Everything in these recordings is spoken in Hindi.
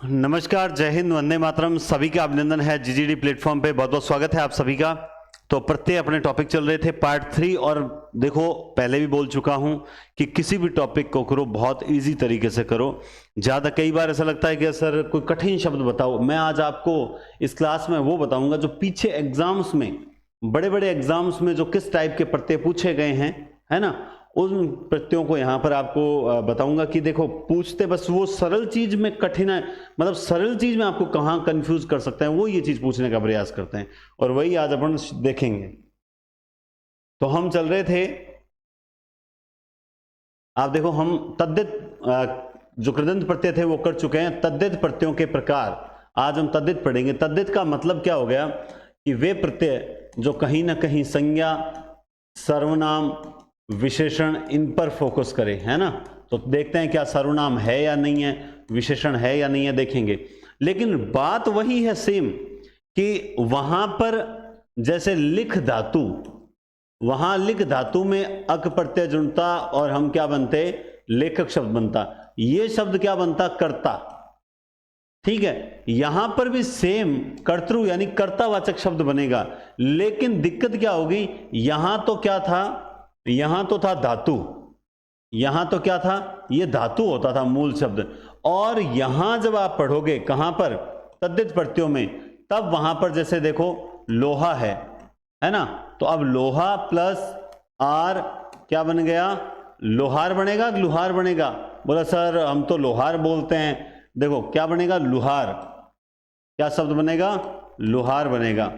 नमस्कार, जय हिंद, वंदे मातरम। सभी का अभिनंदन है जीजीडी प्लेटफॉर्म पे। बहुत बहुत स्वागत है आप सभी का। तो प्रत्येक अपने टॉपिक चल रहे थे पार्ट 3, और देखो पहले भी बोल चुका हूं कि किसी भी टॉपिक को करो बहुत इजी तरीके से करो। ज़्यादा कई बार ऐसा लगता है कि सर कोई कठिन शब्द बताओ। मैं आज आपको इस क्लास में वो बताऊंगा जो पीछे एग्जाम्स में, बड़े बड़े एग्जाम्स में जो किस टाइप के प्रत्यय पूछे गए हैं, है ना, उन प्रत्ययों को यहां पर आपको बताऊंगा कि देखो पूछते बस वो सरल चीज में कठिन है, मतलब सरल चीज में आपको कहां कंफ्यूज कर सकते हैं, वो ये चीज पूछने का प्रयास करते हैं, और वही आज अपन देखेंगे। तो हम चल रहे थे, आप देखो हम तद्धित जो कृदंत प्रत्यय थे वो कर चुके हैं। तद्धित प्रत्ययों के प्रकार आज हम तद्धित पढ़ेंगे। तद्धित का मतलब क्या हो गया कि वे प्रत्यय जो कहीं ना कहीं संज्ञा, सर्वनाम, विशेषण, इन पर फोकस करें, है ना। तो देखते हैं क्या सर्वनाम है या नहीं है, विशेषण है या नहीं है, देखेंगे। लेकिन बात वही है सेम कि वहां पर जैसे लिख धातु, वहां लिख धातु में अक प्रत्यय जुड़ता और हम क्या बनते, लेखक शब्द बनता। ये शब्द क्या बनता, कर्ता। ठीक है, यहां पर भी सेम कर्तृ यानी कर्तावाचक शब्द बनेगा। लेकिन दिक्कत क्या होगी, यहां तो क्या था, यहां तो था धातु, यहां तो क्या था, ये धातु होता था मूल शब्द। और यहां जब आप पढ़ोगे कहां पर, तद्धित प्रत्ययों में, तब वहां पर जैसे देखो लोहा है ना, तो अब लोहा प्लस आर क्या बन गया, लोहार बनेगा, लुहार बनेगा। बोला सर हम तो लोहार बोलते हैं। देखो क्या बनेगा, लुहार, क्या शब्द बनेगा, लुहार बनेगा।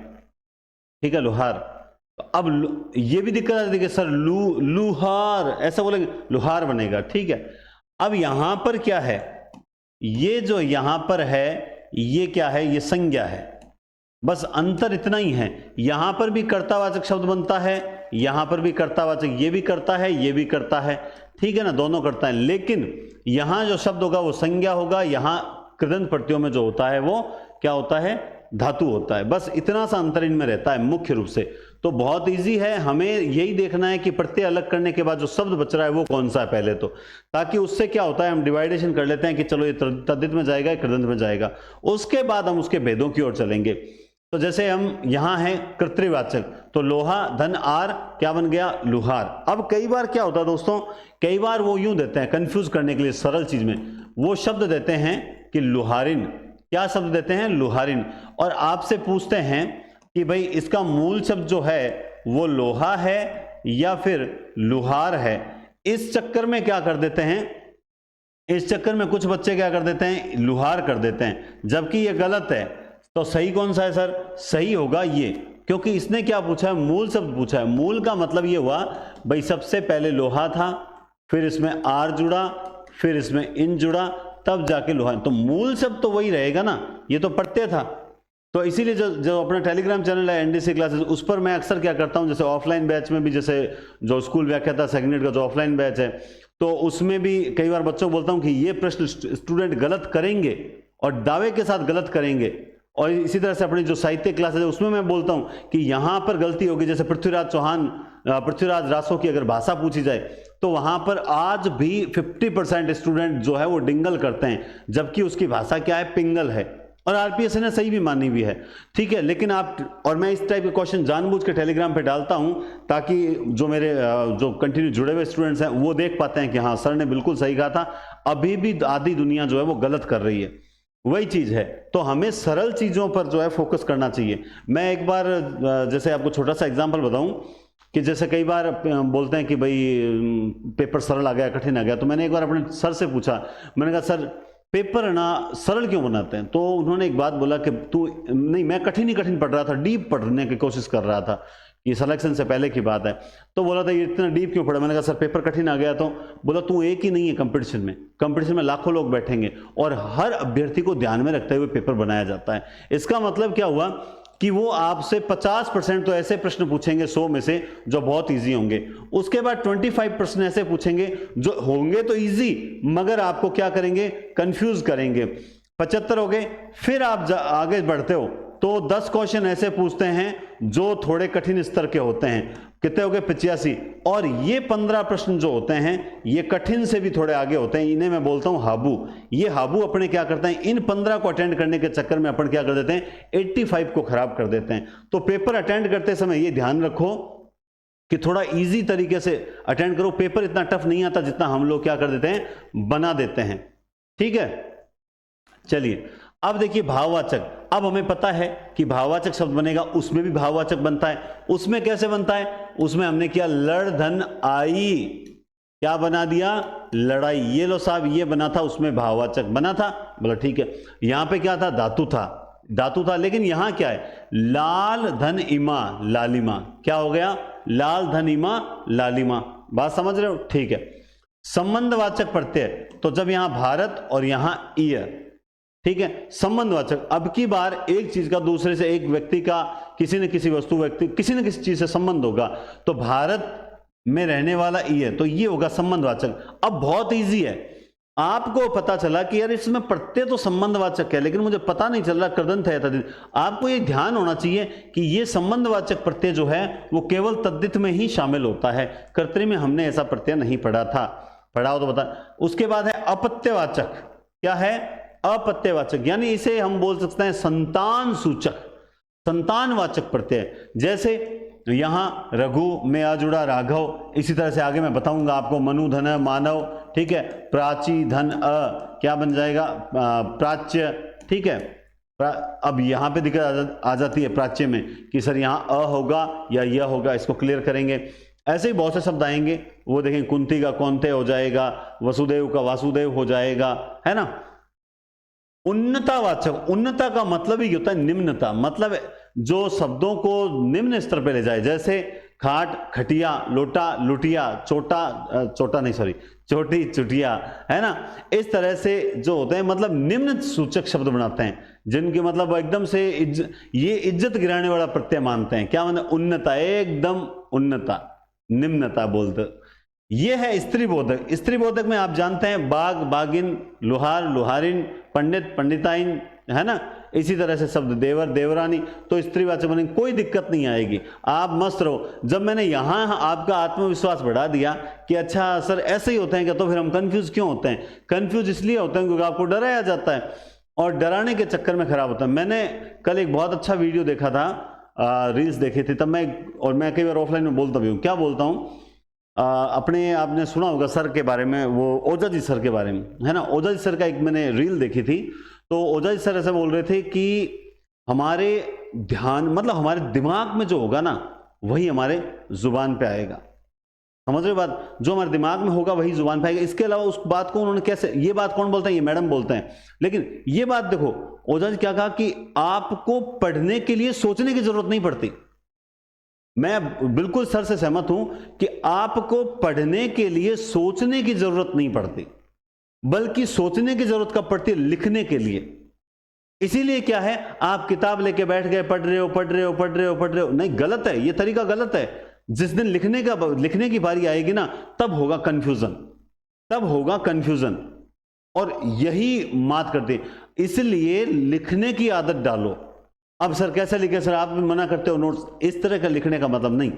ठीक है, लुहार। तो अब ये भी दिक्कत आती है कि सर लुहार ऐसा बोलेंगे, लुहार बनेगा। ठीक है, अब यहां पर क्या है, ये जो यहां पर है ये क्या है, ये संज्ञा है। बस अंतर इतना ही है, यहां पर भी कर्तावाचक शब्द बनता है, यहां पर भी कर्तावाचक, ये भी करता है, ये भी करता है। ठीक है ना, दोनों करता है। लेकिन यहां जो शब्द होगा वो संज्ञा होगा, यहां कृदंत प्रत्ययों में जो होता है वो क्या होता है, धातु होता है। बस इतना सा अंतर इनमें रहता है मुख्य रूप से। तो बहुत इजी है, हमें यही देखना है कि प्रत्यय अलग करने के बाद जो शब्द बच रहा है वो कौन सा है पहले, तो ताकि उससे क्या होता है हम डिवाइडेशन कर लेते हैं कि चलो ये तद्धित में जाएगा, ये कृदंत में जाएगा। उसके बाद हम उसके भेदों की ओर चलेंगे। तो जैसे हम यहां हैं कर्तृवाचक, तो लोहा धन आर क्या बन गया, लुहार। अब कई बार क्या होता है दोस्तों, कई बार वो यूं देते हैं कंफ्यूज करने के लिए, सरल चीज में वो शब्द देते हैं कि लुहारिन। क्या शब्द देते हैं, लुहारिन। और आपसे पूछते हैं कि भाई इसका मूल शब्द जो है वो लोहा है या फिर लुहार है। इस चक्कर में क्या कर देते हैं, इस चक्कर में कुछ बच्चे क्या कर देते हैं, लुहार कर देते हैं, जबकि ये गलत है। तो सही कौन सा है सर, सही होगा ये, क्योंकि इसने क्या पूछा है, मूल शब्द पूछा है। मूल का मतलब ये हुआ भाई सबसे पहले लोहा था, फिर इसमें आर जुड़ा, फिर इसमें इन जुड़ा, तब जाके लोहा। तो मूल शब्द तो वही रहेगा ना, ये तो प्रत्यय था। तो इसीलिए जो अपना टेलीग्राम चैनल है एनडीसी क्लासेस, उस पर मैं अक्सर क्या करता हूं, जैसे ऑफलाइन बैच में भी, जैसे जो स्कूल व्याख्याता सेगनेट का जो ऑफलाइन बैच है, तो उसमें भी कई बार बच्चों को बोलता हूं कि ये प्रश्न स्टूडेंट गलत करेंगे और दावे के साथ गलत करेंगे। और इसी तरह से अपनी जो साहित्य क्लासेस है उसमें मैं बोलता हूं कि यहां पर गलती होगी। जैसे पृथ्वीराज चौहान, पृथ्वीराज रासो की अगर भाषा पूछी जाए तो वहां पर आज भी 50% स्टूडेंट जो है वो डिंगल करते हैं, जबकि उसकी भाषा क्या है, पिंगल है। और आरपीएस ने सही भी मानी हुई है। ठीक है, लेकिन आप, और मैं इस टाइप के क्वेश्चन जानबूझ के टेलीग्राम पे डालता हूं ताकि जो मेरे जो कंटिन्यू जुड़े हुए स्टूडेंट्स हैं वो देख पाते हैं कि हाँ सर ने बिल्कुल सही कहा था, अभी भी आधी दुनिया जो है वो गलत कर रही है। वही चीज है, तो हमें सरल चीजों पर जो है फोकस करना चाहिए। मैं एक बार जैसे आपको छोटा सा एग्जांपल बताऊं कि जैसे कई बार बोलते हैं कि भाई पेपर सरल आ गया, कठिन आ गया। तो मैंने एक बार अपने सर से पूछा, मैंने कहा सर पेपर ना सरल क्यों बनाते हैं। तो उन्होंने एक बात बोला कि तू, नहीं मैं कठिन ही कठिन पढ़ रहा था, डीप पढ़ने की कोशिश कर रहा था, ये सिलेक्शन से पहले की बात है। तो बोला था ये इतना डीप क्यों पढ़ा। मैंने कहा सर पेपर कठिन आ गया। तो बोला तू एक ही नहीं है कंपटीशन में, कंपटीशन में लाखों लोग बैठेंगे और हर अभ्यर्थी को ध्यान में रखते हुए पेपर बनाया जाता है। इसका मतलब क्या हुआ कि वो आपसे 50% तो ऐसे प्रश्न पूछेंगे 100 में से जो बहुत इजी होंगे, उसके बाद 25% ऐसे पूछेंगे जो होंगे तो इजी मगर आपको क्या करेंगे, कंफ्यूज करेंगे। 75 हो गए। फिर आप आगे बढ़ते हो तो 10 क्वेश्चन ऐसे पूछते हैं जो थोड़े कठिन स्तर के होते हैं। कितने हो गए 85। और ये 15 प्रश्न जो होते हैं ये कठिन से भी थोड़े आगे होते हैं, इन्हें मैं बोलता हूं हाबू। ये हाबू अपने क्या करते हैं, इन 15 को अटेंड करने के चक्कर में अपन क्या कर देते हैं 85 को खराब कर देते हैं। तो पेपर अटेंड करते समय ये ध्यान रखो कि थोड़ा इजी तरीके से अटेंड करो। पेपर इतना टफ नहीं आता जितना हम लोग क्या कर देते हैं, बना देते हैं। ठीक है, चलिए अब देखिए भाववाचक। अब हमें पता है कि भाववाचक शब्द बनेगा, उसमें भी भाववाचक बनता है। उसमें कैसे बनता है, उसमें हमने किया लड़ धन आई, क्या बना दिया, लड़ाई। ये लो साहब ये बना था, उसमें भाववाचक बना था। बोला ठीक है। यहां पे क्या था, धातु था, धातु था। लेकिन यहां क्या है, लाल धन इमा लालिमा, क्या हो गया, लाल धन इमा लालिमा। बात समझ रहे हो, ठीक है। संबंधवाचक प्रत्यय, तो जब यहां भारत और यहां ईयर, ठीक है, संबंधवाचक। अब की बार एक चीज का दूसरे से, एक व्यक्ति का किसी न किसी वस्तु, व्यक्ति किसी न किसी चीज से संबंध होगा, तो भारत में रहने वाला ईयर, तो ये होगा संबंधवाचक। अब बहुत इजी है, आपको पता चला कि यार इसमें प्रत्यय तो संबंधवाचक है, लेकिन मुझे पता नहीं चल रहा कृदंत है तद्धित। आपको ये ध्यान होना चाहिए कि ये संबंधवाचक प्रत्यय जो है वो केवल तद्धित में ही शामिल होता है, कर्तरी में हमने ऐसा प्रत्यय नहीं पढ़ा था। पढ़ा हो तो बता। उसके बाद है अपत्यवाचक, क्या है, अपत्यवाचक, यानी इसे हम बोल सकते हैं संतान सूचक, संतानवाचक प्रत्यय। जैसे यहां रघु में आ जुड़ा राघव, इसी तरह से आगे मैं बताऊंगा आपको, मनु धन मानव, ठीक है, प्राची धन क्या बन जाएगा, प्राच्य, ठीक है। अब यहां पे दिक्कत आ जाती है प्राच्य में कि सर यहां होगा या यह होगा, इसको क्लियर करेंगे। ऐसे ही बहुत से शब्द आएंगे, वो देखें, कुंती का कौनते हो जाएगा, वसुदेव का वासुदेव हो जाएगा, है ना। उन्नतावाचक, उन्नता का मतलब ही होता है निम्नता, मतलब जो शब्दों को निम्न स्तर पे ले जाए। जैसे खाट खटिया, लोटा लुटिया, चोटा चोटा नहीं सॉरी चोटी चुटिया, है ना। इस तरह से जो होते हैं मतलब निम्न सूचक शब्द बनाते हैं, जिनके मतलब एकदम से ये इज्जत गिराने वाला प्रत्यय मानते हैं। क्या मतलब, उन्नता, एकदम उन्नता, निम्नता बोलते। ये है स्त्री बोधक। स्त्री बोधक में आप जानते हैं बाग बागिन, लोहार लोहारिन, पंडित पंडिताइन, है ना। इसी तरह से शब्द देवर देवरानी, तो स्त्रीवाचक बनेंगे, कोई दिक्कत नहीं आएगी, आप मस्त रहो। जब मैंने यहां आपका आत्मविश्वास बढ़ा दिया कि अच्छा सर ऐसे ही होते हैं क्या, तो फिर हम कंफ्यूज क्यों होते हैं। कंफ्यूज इसलिए होते हैं क्योंकि आपको डराया जाता है, और डराने के चक्कर में खराब होता है। मैंने कल एक बहुत अच्छा वीडियो देखा था, रील्स देखी थी, तब मैं कई बार ऑफलाइन में बोलता भी हूँ। क्या बोलता हूँ, अपने आपने सुना होगा सर के बारे में, वो ओझा जी सर के बारे में, है ना। ओझा जी सर का एक मैंने रील देखी थी, तो ओझा जी सर ऐसे बोल रहे थे कि हमारे ध्यान मतलब हमारे दिमाग में जो होगा ना वही हमारे जुबान पे आएगा। समझ रहे बात, जो हमारे दिमाग में होगा वही जुबान पे आएगा। इसके अलावा उस बात को उन्होंने कैसे, ये बात कौन बोलता है, ये मैडम बोलते हैं। लेकिन ये बात देखो, ओझा जी क्या कहा कि आपको पढ़ने के लिए सोचने की जरूरत नहीं पड़ती। मैं बिल्कुल सर से सहमत हूं कि आपको पढ़ने के लिए सोचने की जरूरत नहीं पड़ती, बल्कि सोचने की जरूरत कब पड़ती है, लिखने के लिए। इसीलिए क्या है, आप किताब लेके बैठ गए, पढ़ रहे हो पढ़ रहे हो पढ़ रहे हो पढ़ रहे हो, नहीं, गलत है, ये तरीका गलत है। जिस दिन लिखने की बारी आएगी ना, तब होगा कंफ्यूजन, तब होगा कंफ्यूजन, और यही मात करते। इसलिए लिखने की आदत डालो। अब सर कैसे लिखे, सर आप मना करते हो नोट्स, इस तरह का लिखने का मतलब नहीं।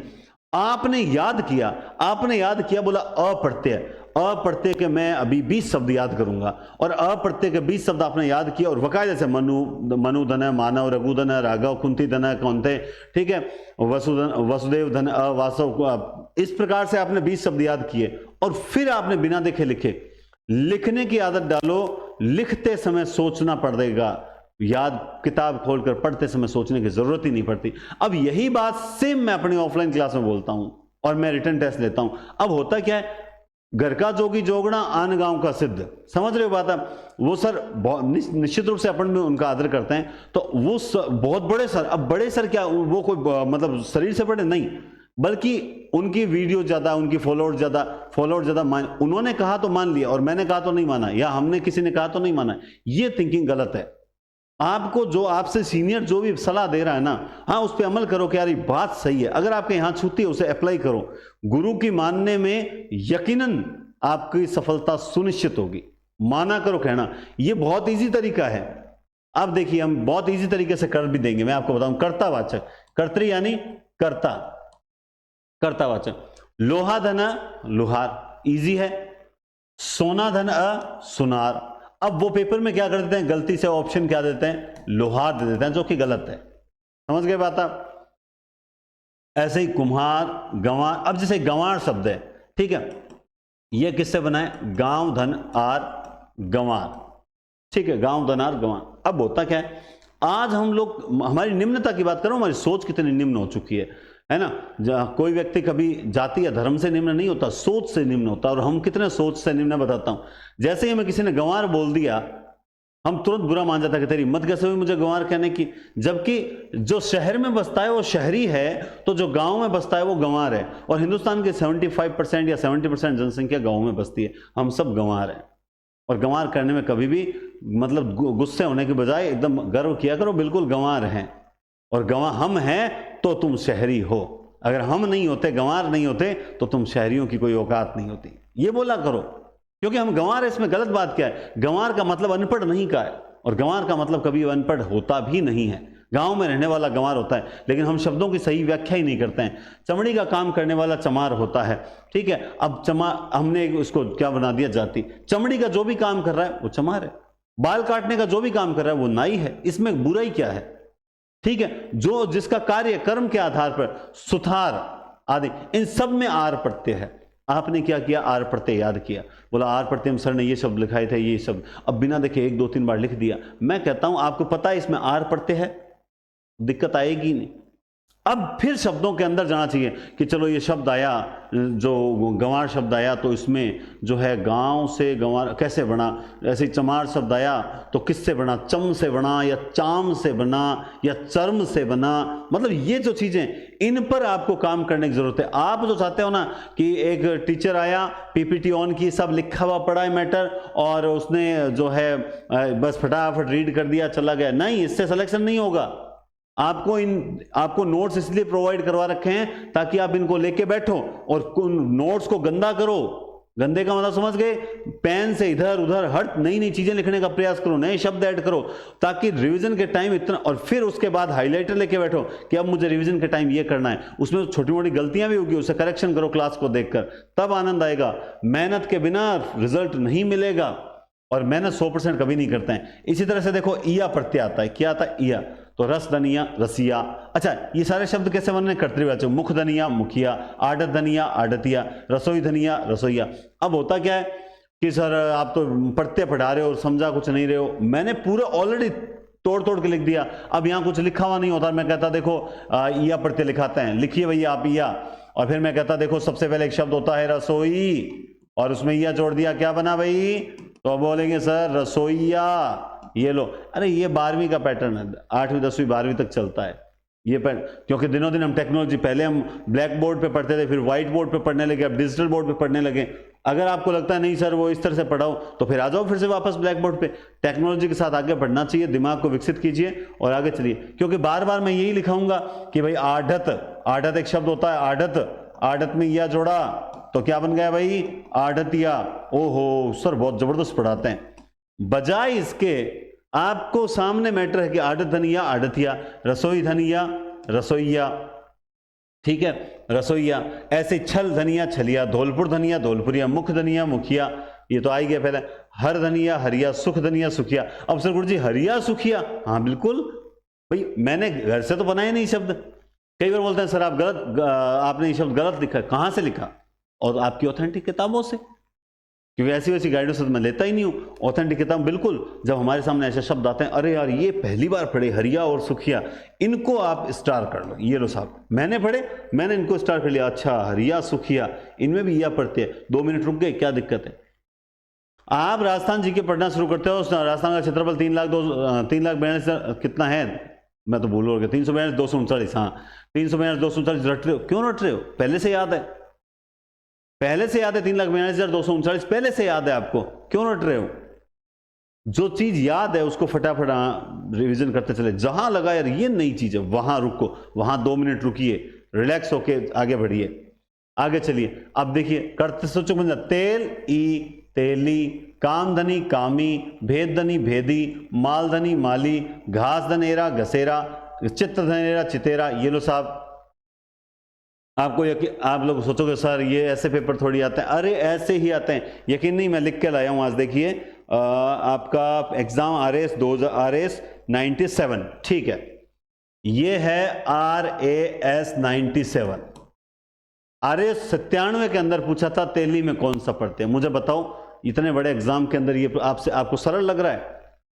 आपने याद किया, बोला अप्रत्यय, अप्रत्यय के मैं अभी 20 शब्द याद करूंगा, और अप्रत्यय के 20 शब्द आपने याद किया, और वकायदे से मनु धन मानव, रघु धन राघव, कुंती धन कौनते, ठीक है, वसुदेव धन वासव, इस प्रकार से आपने 20 शब्द याद किए, और फिर आपने बिना देखे लिखे। लिखने की आदत डालो, लिखते समय सोचना पड़ेगा, याद किताब खोलकर पढ़ते समय सोचने की जरूरत ही नहीं पड़ती। अब यही बात सेम मैं अपनी ऑफलाइन क्लास में बोलता हूं, और मैं रिटन टेस्ट लेता हूं। अब होता क्या है, घर का जोगी जोगना आन गांव का सिद्ध, समझ रहे हो बात है। वो सर निश्चित रूप से अपन में उनका आदर करते हैं, तो वो बहुत बड़े सर, अब बड़े सर क्या वो कोई मतलब शरीर से बड़े नहीं, बल्कि उनकी वीडियो ज्यादा, उनकी फॉलोअर ज्यादा उन्होंने कहा तो मान लिया, और मैंने कहा तो नहीं माना, या हमने किसी ने कहा तो नहीं माना। ये थिंकिंग गलत है। आपको जो आपसे सीनियर जो भी सलाह दे रहा है ना, हाँ उस पर अमल करो कि यार ये बात सही है। अगर आपके यहां छूती है उसे अप्लाई करो। गुरु की मानने में यकीनन आपकी सफलता सुनिश्चित होगी। माना करो कहना, ये बहुत इजी तरीका है। अब देखिए हम बहुत इजी तरीके से कर भी देंगे। मैं आपको बताऊं, कर्तावाचक, कर्तरी यानी कर्ता, कर्तावाचक। लोहा धन लोहार, इजी है। सोना धन सुनार। अब वो पेपर में क्या कर देते हैं, गलती से ऑप्शन क्या देते हैं, लोहार दे देते हैं, जो कि गलत है। समझ गए बात आप? ऐसे ही कुम्हार, गंवार। अब जैसे गंवार शब्द है, ठीक है, ये किससे बना है, गांव धन आर गंवार, ठीक है, गांव धन आर गंवार। अब होता क्या है, आज हम लोग, हमारी निम्नता की बात करो, हमारी सोच कितनी निम्न हो चुकी है ना। कोई व्यक्ति कभी जाति या धर्म से निम्न नहीं होता, सोच से निम्न होता। और हम कितने सोच से निम्न बताता हूं, जैसे ही हमें किसी ने गंवार बोल दिया, हम तुरंत बुरा मान जाता कि तेरी हिम्मत कैसे हुई मुझे गंवार कहने की। जबकि जो शहर में बसता है वो शहरी है, तो जो गांव में बसता है वो गंवार है। और हिंदुस्तान के 75% या 70% जनसंख्या गांव में बसती है, हम सब गंवार हैं। और गंवार करने में कभी भी मतलब गुस्से होने के बजाय एकदम गर्व किया करो, बिल्कुल गंवार हैं। और गंवार हम हैं तो तुम शहरी हो, अगर हम नहीं होते, गंवार नहीं होते, तो तुम शहरियों की कोई औकात नहीं होती, ये बोला करो। क्योंकि हम गंवार है, इसमें गलत बात क्या है, गंवार का मतलब अनपढ़ नहीं का है, और गंवार का मतलब कभी अनपढ़ होता भी नहीं है। गांव में रहने वाला गंवार होता है, लेकिन हम शब्दों की सही व्याख्या ही नहीं करते हैं। चमड़ी का काम करने वाला चमार होता है, ठीक है। अब हमने उसको क्या बना दिया, जाति। चमड़ी का जो भी काम कर रहा है वो चमार है, बाल काटने का जो भी काम कर रहा है वो नाई है, इसमें बुराई क्या है, ठीक है। जो जिसका कार्य कर्म के आधार पर सुथार आदि, इन सब में आर प्रत्यय है। आपने क्या किया, आर प्रत्यय याद किया, बोला आर प्रत्यय सर ने ये शब्द लिखाए थे, ये शब्द अब बिना देखे 1 2 3 बार लिख दिया। मैं कहता हूं आपको पता है इसमें आर प्रत्यय है, दिक्कत आएगी नहीं। अब फिर शब्दों के अंदर जाना चाहिए कि चलो ये शब्द आया, जो गंवार शब्द आया, तो इसमें जो है गांव से गंवार कैसे बना, ऐसे चमार शब्द आया तो किससे बना, चम से बना या चाम से बना या चर्म से बना। मतलब ये जो चीजें, इन पर आपको काम करने की जरूरत है। आप जो चाहते हो ना कि एक टीचर आया, पीपीटी ऑन की, सब लिखा हुआ पड़ा है मैटर, और उसने जो है बस फटाफट रीड कर दिया चला गया, नहीं, इससे सिलेक्शन नहीं होगा। आपको नोट्स इसलिए प्रोवाइड करवा रखे हैं ताकि आप इनको लेके बैठो और नोट्स को गंदा करो। गंदे का मतलब समझ गए, पेन से इधर उधर हट नई नई चीजें लिखने का प्रयास करो, नए शब्द ऐड करो, ताकि रिवीजन के टाइम इतना, और फिर उसके बाद हाइलाइटर लेके बैठो कि अब मुझे रिवीजन के टाइम ये करना है। उसमें छोटी मोटी गलतियां भी होगी, उसे करेक्शन करो क्लास को देखकर, तब आनंद आएगा। मेहनत के बिना रिजल्ट नहीं मिलेगा, और मेहनत 100% कभी नहीं करते हैं। इसी तरह से देखो, ईया प्रत्यय आता है, क्या आता है, ईया, तो रस धनिया, रसिया। अच्छा, ये सारे शब्द कैसे बने, कर्तृवाचक। मुख धनिया, मुखिया। आड़त धनिया, आड़तिया। रसोई धनिया, रसोईया। अब होता क्या है कि सर आप तो प्रत्यय पढ़ा रहे हो और समझा कुछ नहीं रहे हो, मैंने पूरा ऑलरेडी तोड़ तोड़ के लिख दिया। अब यहाँ कुछ लिखा हुआ नहीं होता, मैं कहता देखो ईया प्रत्यय लिखाते हैं, लिखिए भैया आप ईया, और फिर मैं कहता देखो सबसे पहले एक शब्द होता है रसोई, और उसमें ईया जोड़ दिया, क्या बना भाई, तो बोलेंगे सर रसोईया, ये लो। अरे ये 12वीं का पैटर्न है, 8वीं 10वीं 12वीं तक चलता है ये क्योंकि दिनों दिन हम टेक्नोलॉजी, पहले हम ब्लैक बोर्ड पे पढ़ते थे, फिर व्हाइट बोर्ड पे पढ़ने लगे, अब डिजिटल बोर्ड पे पढ़ने लगे। अगर आपको लगता है नहीं सर वो इस तरह से पढ़ाओ, तो फिर आ जाओ फिर से वापस ब्लैक बोर्ड पे। टेक्नोलॉजी के साथ आगे बढ़ना चाहिए, दिमाग को विकसित कीजिए और आगे चलिए। क्योंकि बार बार मैं यही लिखाऊंगा कि भाई आढ़त, आढ़त एक शब्द होता है, आढ़त, आढ़त में या जोड़ा तो क्या बन गया भाई, आढ़तिया। ओहो सर बहुत जबरदस्त पढ़ाते हैं। बजाय इसके आपको सामने मैटर है कि आढ़त धनिया, आढ़तिया, रसोई धनिया, रसोईया, ठीक है, रसोईया। ऐसे छल धनिया, छलिया, धौलपुर धनिया, धौलपुरिया, मुख धनिया, मुखिया, ये तो आ ही गया पहले। हर धनिया, हरिया, सुख धनिया, सुखिया। अब सर गुरु जी हरिया सुखिया, हाँ बिल्कुल भाई, मैंने घर से तो बनाए नहीं शब्द। कई बार बोलते हैं सर आप गलत, आपने ये शब्द गलत लिखा, कहां से लिखा, और आपकी ऑथेंटिक किताबों से, क्योंकि ऐसी वैसी गाइडेंस मैं लेता ही नहीं हूं। ऑथेंटिक किताब बिल्कुल, जब हमारे सामने ऐसे शब्द आते हैं, अरे यार ये पहली बार पढ़े, हरिया और सुखिया, इनको आप स्टार कर लो, ये लो साहब मैंने पढ़े, मैंने इनको स्टार कर लिया, अच्छा हरिया सुखिया, इनमें भी या पढ़ते हैं, 2 मिनट रुक गए, क्या दिक्कत है। आप राजस्थान जी के पढ़ना शुरू करते हो, राजस्थान का क्षेत्रफल 3,42,000 कितना है, मैं तो भूल हो गया, 342,239, हाँ 342,239 रट रहे हो, क्यों रट रहे हो, पहले से याद है, पहले से याद है, 3,42,239 पहले से याद है आपको, क्यों रट रहे हो। जो चीज याद है उसको फटाफट रिवीजन करते चले, जहां लगा यार ये नई चीज है वहां रुको, वहां 2 मिनट रुकिए, रिलैक्स होके आगे बढ़िए, आगे चलिए। अब देखिए कर्तसूचक बन जाए, तेल ई, तेली, कामधनी, कामी, भेदधनी, भेदी, मालधनी, माली, घास धनेरा, घसेरा, चित्त धनेरा, चितेरा। ये लो साहब आपको यकीन, आप लोग सोचोगे सर ये ऐसे पेपर थोड़ी आते हैं, अरे ऐसे ही आते हैं, यकीन नहीं, मैं लिख के लाया हूं आज। देखिए आपका एग्जाम RAS 97, ठीक है, ये है RAS 97। RAS 97 के अंदर पूछा था तेली में कौन सा पढ़ते हैं। मुझे बताओ, इतने बड़े एग्जाम के अंदर ये आपको सरल लग रहा है?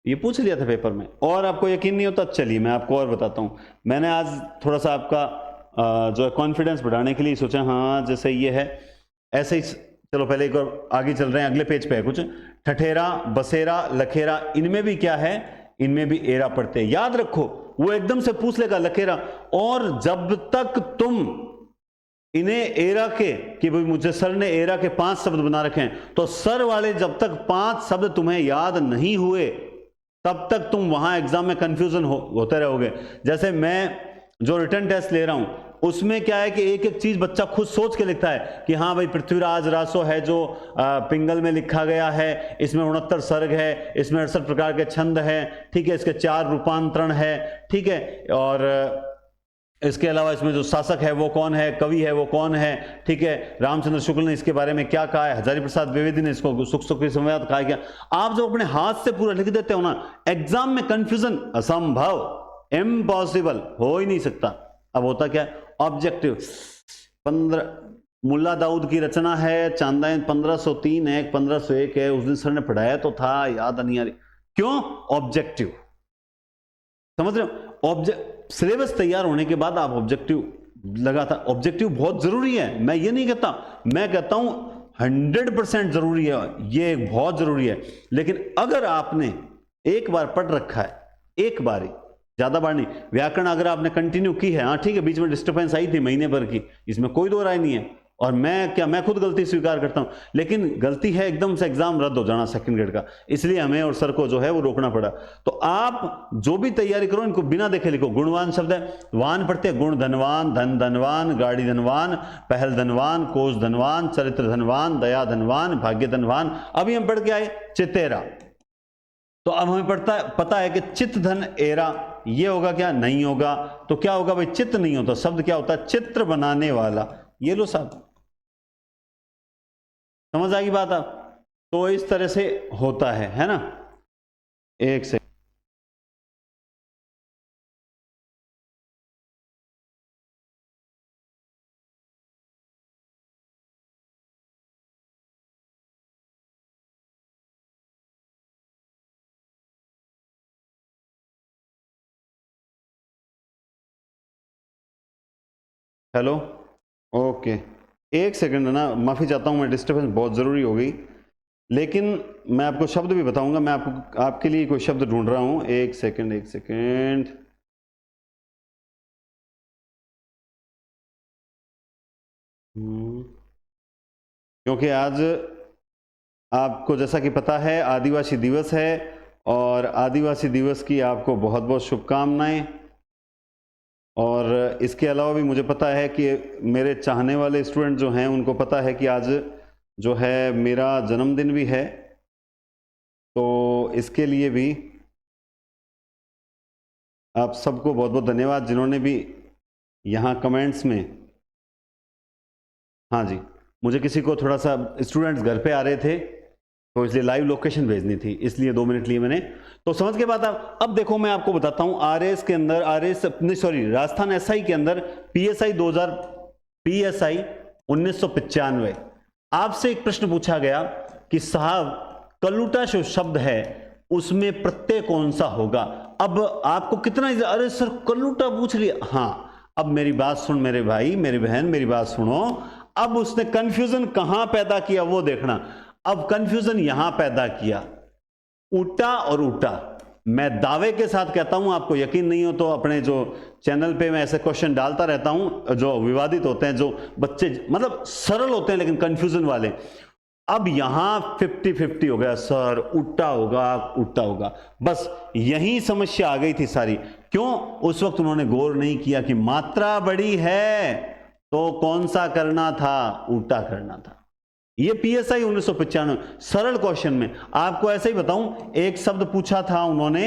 ये पूछ लिया था पेपर में और आपको यकीन नहीं होता? चलिए मैं आपको और बताता हूं। मैंने आज थोड़ा सा आपका जो है कॉन्फिडेंस बढ़ाने के लिए सोचा, हाँ जैसे ये है ऐसे ही। चलो पहले एक और आगे चल रहे हैं, अगले पेज पे है कुछ। ठठेरा, बसेरा, लखेरा, इनमें भी क्या है, इनमें भी एरा पढ़ते हैं। याद रखो, वो एकदम से पूछ लेगा लखेरा, और जब तक तुम इन्हें एरा के, कि भाई मुझे सर ने एरा के 5 शब्द बना रखे हैं, तो सर वाले जब तक 5 शब्द तुम्हें याद नहीं हुए तब तक तुम वहां एग्जाम में कंफ्यूजन होते रहोगे। जैसे मैं जो रिटर्न टेस्ट ले रहा हूं उसमें क्या है कि एक एक चीज बच्चा खुद सोच के लिखता है कि हाँ भाई पृथ्वीराज रासो है जो पिंगल में लिखा गया है, इसमें 69 सर्ग है, इसमें 68 प्रकार के छंद है, ठीक है, इसके 4 रूपांतरण है, ठीक है, और इसके अलावा इसमें जो शासक है वो कौन है, कवि है वो कौन है, ठीक है, रामचंद्र शुक्ल ने इसके बारे में क्या कहा है, हजारी प्रसाद द्विवेदी ने इसको सुख सुख की संवाद कहा क्या। आप जो अपने हाथ से पूरा लिख देते हो ना, एग्जाम में कंफ्यूजन असंभव, इम्पॉसिबल, हो ही नहीं सकता। अब होता क्या है, ऑब्जेक्टिव 15 मुल्ला दाऊद की रचना है, चांदाइन 1503 है, 1501 है, उस दिन सर ने पढ़ाया तो था, याद नहीं आ रही, क्यों? ऑब्जेक्टिव, समझ रहे हो? सिलेबस तैयार होने के बाद आप ऑब्जेक्टिव लगाता, ऑब्जेक्टिव बहुत जरूरी है, मैं ये नहीं कहता, मैं कहता हूं 100% जरूरी है, ये बहुत जरूरी है। लेकिन अगर आपने एक बार पढ़ रखा है, एक बार ही, ज्यादा बार नहीं, व्याकरण अगर आपने कंटिन्यू की है, हाँ ठीक है, बीच में डिस्टर्बेंस आई थी महीने भर की, इसमें कोई दो राय नहीं है, और मैं खुद गलती स्वीकार करता हूं, लेकिन गलती है एकदम से एग्जाम रद्द हो जाना सेकंड ग्रेड का, इसलिए हमें और सर को जो है वो रोकना पड़ा। तो आप जो भी तैयारी करो इनको बिना देखे लिखो। गुणवान शब्द है, वान पढ़ते हैं, गुण धनवान, धन धनवान, गाड़ी धनवान, पहल धनवान, कोष धनवान, चरित्र धनवान, दया धनवान, भाग्य धनवान। अभी हम पढ़ के आए चितेरा, तो अब हमें पता है कि चित्त धन एरा, ये होगा क्या? नहीं होगा। तो क्या होगा भाई? चित्त नहीं होता, शब्द क्या होता है? चित्र बनाने वाला। ये लो साहब, समझ आ गई बात आप? तो इस तरह से होता है ना। एक से हेलो, ओके, एक सेकंड ना, माफी चाहता हूं, मैं डिस्टर्बेंस बहुत जरूरी हो गई, लेकिन मैं आपको शब्द भी बताऊंगा। मैं आपके लिए कोई शब्द ढूंढ रहा हूं, एक सेकंड। क्योंकि आज आपको जैसा कि पता है आदिवासी दिवस है, और आदिवासी दिवस की आपको बहुत बहुत शुभकामनाएं। और इसके अलावा भी मुझे पता है कि मेरे चाहने वाले स्टूडेंट जो हैं उनको पता है कि आज जो है मेरा जन्मदिन भी है, तो इसके लिए भी आप सबको बहुत बहुत धन्यवाद जिन्होंने भी यहाँ कमेंट्स में, हाँ जी, मुझे किसी को थोड़ा सा स्टूडेंट्स घर पे आ रहे थे तो इसलिए लाइव लोकेशन भेजनी थी, इसलिए 2 मिनट लिए मैंने। तो समझ के बाद अब देखो मैं आपको बताता हूं, RAS के अंदर, राजस्थान SI के अंदर PSI 1995 आपसे एक प्रश्न पूछा गया कि साहब कलूटा जो शब्द है उसमें प्रत्यय कौन सा होगा। अब आपको कितना, अरे सर कलूटा पूछ लिया, हाँ अब मेरी बात सुन मेरे भाई मेरी बहन, मेरी बात सुनो। अब उसने कंफ्यूजन कहां पैदा किया वो देखना। अब कंफ्यूजन यहां पैदा किया, उल्टा और उल्टा। मैं दावे के साथ कहता हूं, आपको यकीन नहीं हो तो अपने जो चैनल पे मैं ऐसे क्वेश्चन डालता रहता हूं जो विवादित होते हैं, जो बच्चे मतलब सरल होते हैं लेकिन कंफ्यूजन वाले। अब यहां 50-50 हो गया, सर उल्टा होगा। बस यही समस्या आ गई थी सारी। क्यों? उस वक्त उन्होंने गौर नहीं किया कि मात्रा बड़ी है तो कौन सा करना था, उल्टा करना था। ये PSI 1995 सरल क्वेश्चन में आपको ऐसे ही बताऊं, एक शब्द पूछा था उन्होंने,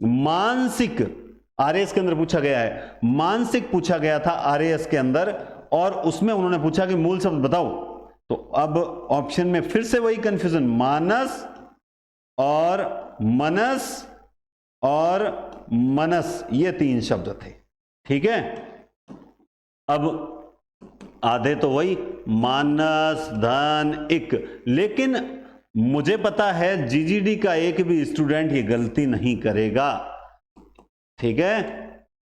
मानसिक, RAS के अंदर पूछा गया है, मानसिक पूछा गया था RAS के अंदर, और उसमें उन्होंने पूछा कि मूल शब्द बताओ, तो अब ऑप्शन में फिर से वही कंफ्यूजन, मानस और मनस और मनस, ये 3 शब्द थे। ठीक है, अब आधे तो वही मानस धन इक, लेकिन मुझे पता है जीजीडी का एक भी स्टूडेंट ये गलती नहीं करेगा। ठीक है,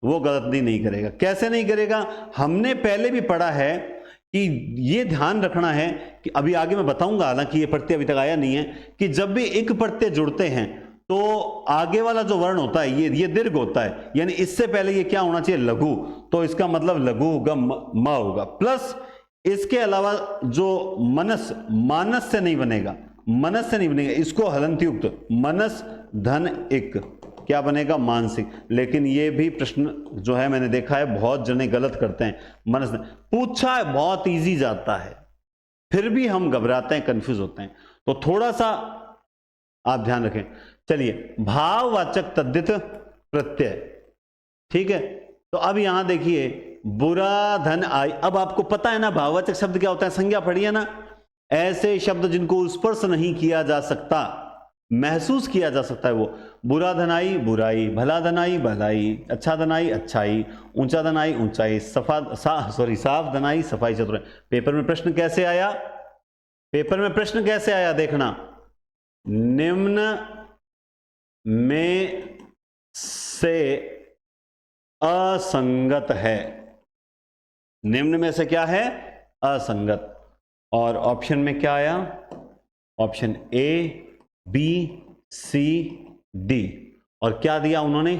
वो गलती नहीं करेगा। कैसे नहीं करेगा? हमने पहले भी पढ़ा है कि ये ध्यान रखना है कि अभी आगे मैं बताऊंगा, हालांकि ये प्रत्यय अभी तक आया नहीं है, कि जब भी एक प्रत्यय जुड़ते हैं तो आगे वाला जो वर्ण होता है ये दीर्घ होता है, यानी इससे पहले ये क्या होना चाहिए? लघु। तो इसका मतलब लघु होगा, म होगा। प्लस इसके अलावा जो मनस, मानस से नहीं बनेगा, मनस से नहीं बनेगा, इसको हलंतयुक्त मनस धन इक, क्या बनेगा? मानसिक। लेकिन ये भी प्रश्न जो है मैंने देखा है बहुत जने गलत करते हैं। मनस पूछा है, बहुत इजी जाता है, फिर भी हम घबराते हैं, कंफ्यूज होते हैं। तो थोड़ा सा आप ध्यान रखें। चलिए, भाववाचक तद्धित प्रत्यय। ठीक है, तो अब यहां देखिए बुरा धन आई। अब आपको पता है ना भाववाचक शब्द क्या होता है, संज्ञा पढ़ी है ना। ऐसे शब्द जिनको स्पर्श नहीं किया जा सकता, महसूस किया जा सकता है, वो बुरा धनाई बुराई, भला धनाई भलाई, अच्छा धनाई अच्छाई, ऊंचा धनाई ऊंचाई, साफ धनाई सफाई चतुराई। पेपर में प्रश्न कैसे आया? पेपर में प्रश्न कैसे आया देखना, निम्न में से असंगत है। निम्न में से क्या है? असंगत। और ऑप्शन में क्या आया? Option A B C D. और क्या दिया उन्होंने?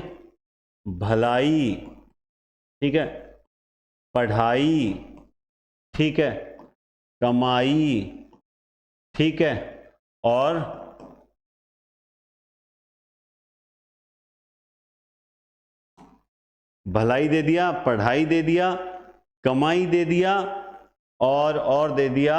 भलाई, ठीक है, पढ़ाई, ठीक है, कमाई, ठीक है, और भलाई दे दिया, पढ़ाई दे दिया, कमाई दे दिया, और दे दिया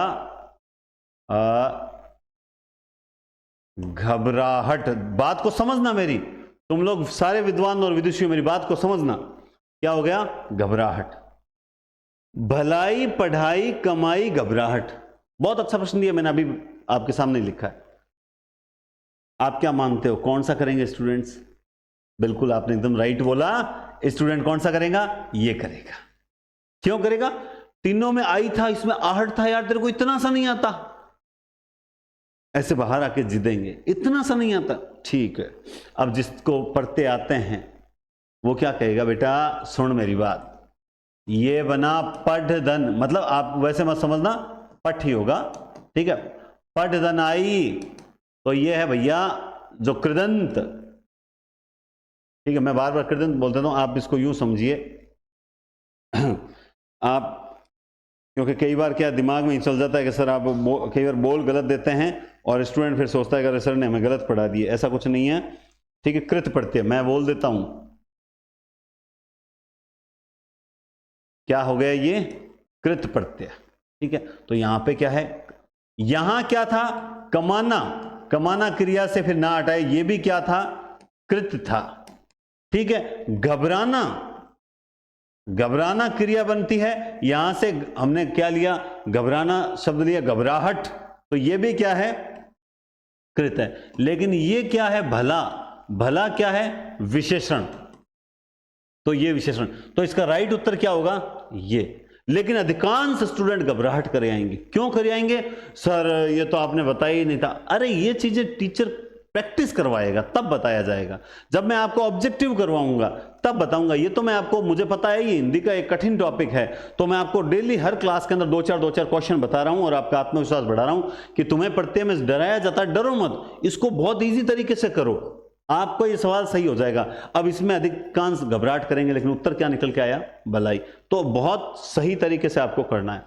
घबराहट। बात को समझना मेरी, तुम लोग सारे विद्वान और विदुषियों मेरी बात को समझना। क्या हो गया? घबराहट। भलाई, पढ़ाई, कमाई, घबराहट। बहुत अच्छा प्रश्न दिया मैंने, अभी आपके सामने लिखा है। आप क्या मानते हो कौन सा करेंगे स्टूडेंट्स? बिल्कुल आपने एकदम राइट बोला, स्टूडेंट कौन सा करेगा? ये करेगा। क्यों करेगा? तीनों में आई था, इसमें आहट था, यार तेरे को इतना सा नहीं आता, ऐसे बाहर आके जिदेंगे, इतना सा नहीं आता, ठीक है। अब जिसको पढ़ते आते हैं वो क्या कहेगा? बेटा सुन मेरी बात, ये बना पढ़धन, मतलब आप वैसे मत समझना, पठ ही होगा, ठीक है। पढ़धन आई तो ये है भैया जो कृदंत, ठीक है, मैं बार बार कृदंत बोल देता हूं, आप इसको यूं समझिए आप, क्योंकि कई बार क्या दिमाग में ही चल जाता है कि सर आप कई बार बोल गलत देते हैं और स्टूडेंट फिर सोचता है कि सर ने हमें गलत पढ़ा दिए, ऐसा कुछ नहीं है, ठीक है। कृत प्रत्यय मैं बोल देता हूं, क्या हो गया ये? कृत प्रत्यय, ठीक है। तो यहां पे क्या है? यहां क्या था? कमाना, कमाना क्रिया से फिर ना हटाए, ये भी क्या था? कृत था, ठीक है। घबराना, घबराना क्रिया बनती है, यहां से हमने क्या लिया? घबराना शब्द लिया, घबराहट, तो ये भी क्या है? कृत है। लेकिन ये क्या है? भला, भला क्या है? विशेषण, तो ये विशेषण, तो इसका राइट उत्तर क्या होगा? ये। लेकिन अधिकांश स्टूडेंट घबराहट करे आएंगे। क्यों करे आएंगे? सर ये तो आपने बताया ही नहीं था। अरे ये चीजें टीचर प्रैक्टिस करवाएगा तब बताया जाएगा, जब मैं आपको ऑब्जेक्टिव करवाऊंगा तब बताऊंगा। ये तो मैं आपको, मुझे पता है ये हिंदी का एक कठिन टॉपिक है, तो मैं आपको डेली हर क्लास के अंदर दो चार क्वेश्चन बता रहा हूं और आपका आत्मविश्वास बढ़ा रहा हूं कि तुम्हें प्रत्यय में डराया जाता है, डरो मत, इसको बहुत ईजी तरीके से करो, आपको ये सवाल सही हो जाएगा। अब इसमें अधिकांश घबराहट करेंगे, लेकिन उत्तर क्या निकल के आया? भलाई। तो बहुत सही तरीके से आपको करना है।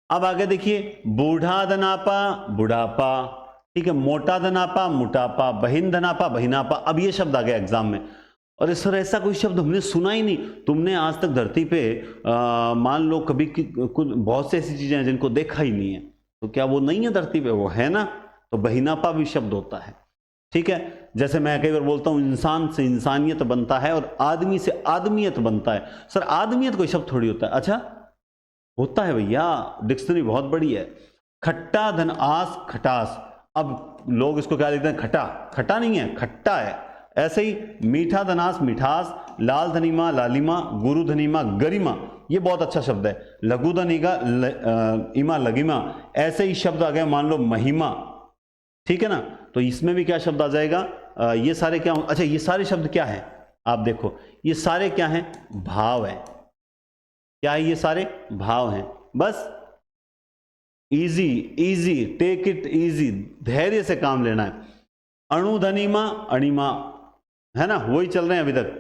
अब आगे देखिए, बूढ़ा धनापा, बुढ़ापा, ठीक है, मोटा धनापा, मोटापा, बहिन धनापा, बहिनापा। अब ये शब्द आ गया एग्जाम में, और सर ऐसा कोई शब्द हमने सुना ही नहीं। तुमने आज तक धरती पे मान लो कभी कुछ बहुत सी ऐसी चीजें हैं जिनको देखा ही नहीं है, तो क्या वो नहीं है धरती पे? वो है ना। तो बहिनापा भी शब्द होता है, ठीक है। जैसे मैं कई बार बोलता हूं इंसान से इंसानियत बनता है और आदमी से आदमियत बनता है। सर आदमियत कोई शब्द थोड़ी होता है। अच्छा होता है भैया, डिक्शनरी बहुत बड़ी है। खट्टा धन आस खटास, अब लोग इसको क्या लिखते हैं, खटा, खटा नहीं है, खट्टा है। ऐसे ही मीठा धनास मिठास, लाल धनीमा लालिमा, गुरु धनीमा गरिमा, ये बहुत अच्छा शब्द है। लघु धनीगा इमा लगिमा, ऐसे ही शब्द आ गए मान लो महिमा, ठीक है ना। तो इसमें भी क्या शब्द आ जाएगा, ये सारे क्या, अच्छा ये सारे शब्द क्या है, आप देखो ये सारे क्या हैं, भाव है। क्या है, ये सारे भाव हैं। बस easy easy, take it easy, धैर्य से काम लेना है। अणुधनीमा अणिमा, है ना, वही चल रहे हैं अभी तक,